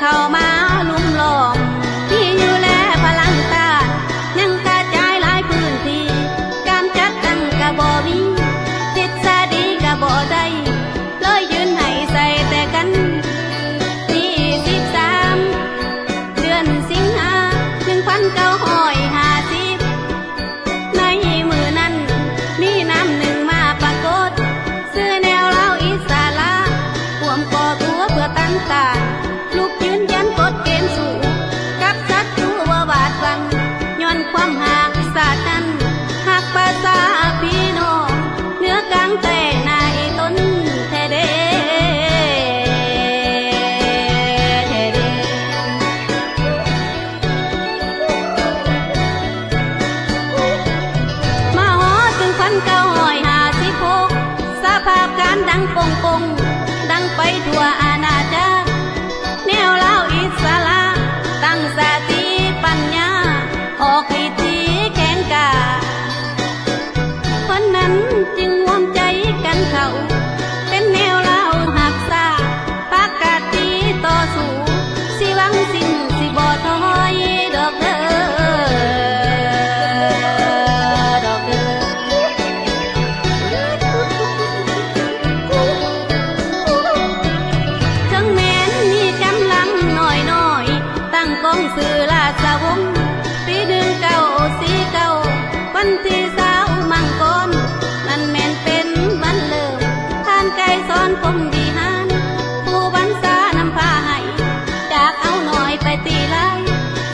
เข้ามาลุ่มล้อมที่อยู่แลพลังตายังกระจายหลายพื้นที่การจัดตั้งกะบ่มีทฤษฎีกะบ่ได้เลยยืนให้ใส่แต่กัน13เดือนสิงหา1950ในมือนั้นมีน้ำหนึ่งมาปรากฏซื้อแนวเล่าอิสระรวมก่อตัวเพื่อตั้งตานลูกยืนยันกฎเกณฑ์สู่กับศัตรูว่าบาดบังย้อนความหักศาสตร์นั้นหักภาษาพี่น้องเนื้อกลางแต่นายต้นแท้เด้สภาพการดังปงปงดังไปทั่วอาณาจักรแนวเล่าอิสระตั้งสติปัญญาออกฤทธิแขนกาคนนั้นจึงรวมใจกันเข้าเป็นแนวเล่าหักษาประกาศตีต่อสู้สิหวังสิ้นสิบ่ถอยดอกเด้อสื่อราชวงศ์ปี1949วันที่20มังกรนั่นแม่นเป็นวันเริ่มท่านไกรสอนพรหมวิหารผู้บรรษานำพาให้จากเอาหน่อยไปตีไล่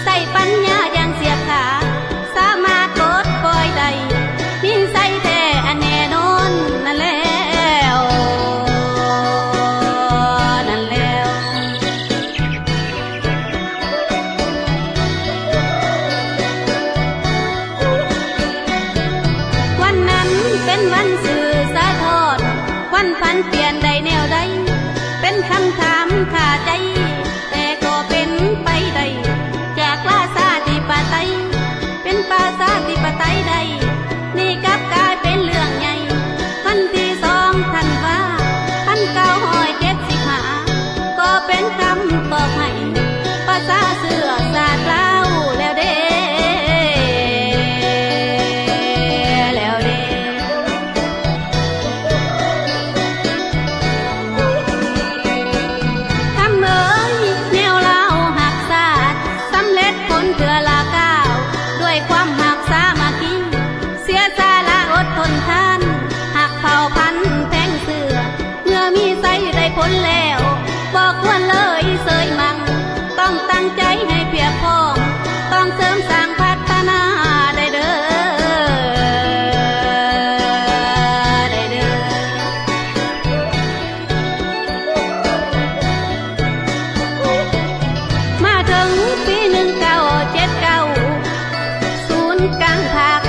ใส่ปัญญาอย่างเสียบขาสามารถปลดปล่อยได้มีใส่แท้อันแน่นอนนั่นแล้วเป็นวันสื่อสะท้อนวันพันเปลี่ยนใดแนวใดเป็นคำถามคาใจแต่ก็เป็นไปได้จากราชาธิปไตยเป็นประชาธิปไตยใดนี่กลับกลายเป็นเรื่องใหญ่วันที่2ธันวา1975ก็เป็นคำตอบให้ประชาเสือศาสตร์ลาวแล้วเด้เพื่อลาก้าวด้วยความหักสามัคคีเสียสละอดทนทานหักเผ่าพันธุ์แพงเสือเมื่อมีใส่ได้ผลแล้วบอกควรเลยเสยมั่งต้องตั้งใจให้เพียบพร้อมต้องเสริมสร้างพัฒนาได้เด้อมาถึงปีศูนย์กลางภาค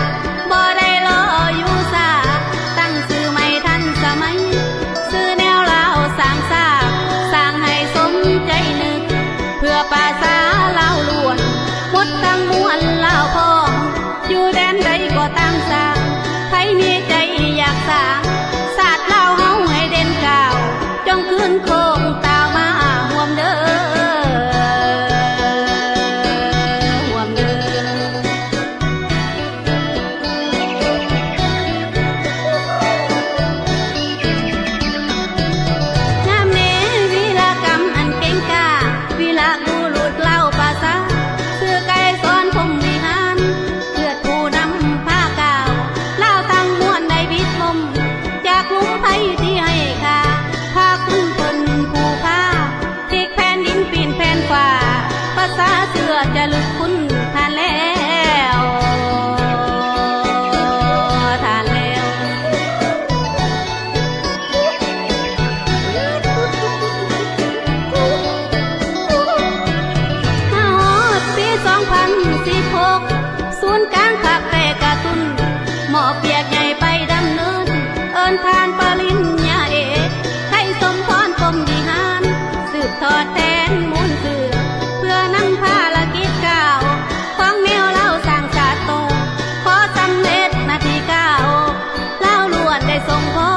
บ่ได้รออยู่ซาตั้งชื่อไม่ทันสมัยชื่อแนวลาวสร้างสร้างให้สมใจนึกเพื่อภาษาลาวล้วนหมดทั้งมวลลาวพองอยู่แดนใดก็ตามสร้างใครมีใจอยากสร้างศาสตร์ลาวเฮาให้เด่นก้าวจงขึ้นโคงตาวมาห่วมเด้อจะลึกคุณทานแล้วทานแล้วปี2016ศูนย์กลางภาคแต่กระตุนหมอเปียกใหญ่ไปดำเนินเอิ้นทานปริญญาเอกให้สมพรพรหมวิหารสืบทอดแทนมูลสื่อเพื่อนำภารกิจก้าวของแนวเล่าสร้างชาติโตขอสำเร็จนาทีก้าวเล่าล้วนได้ส่งพร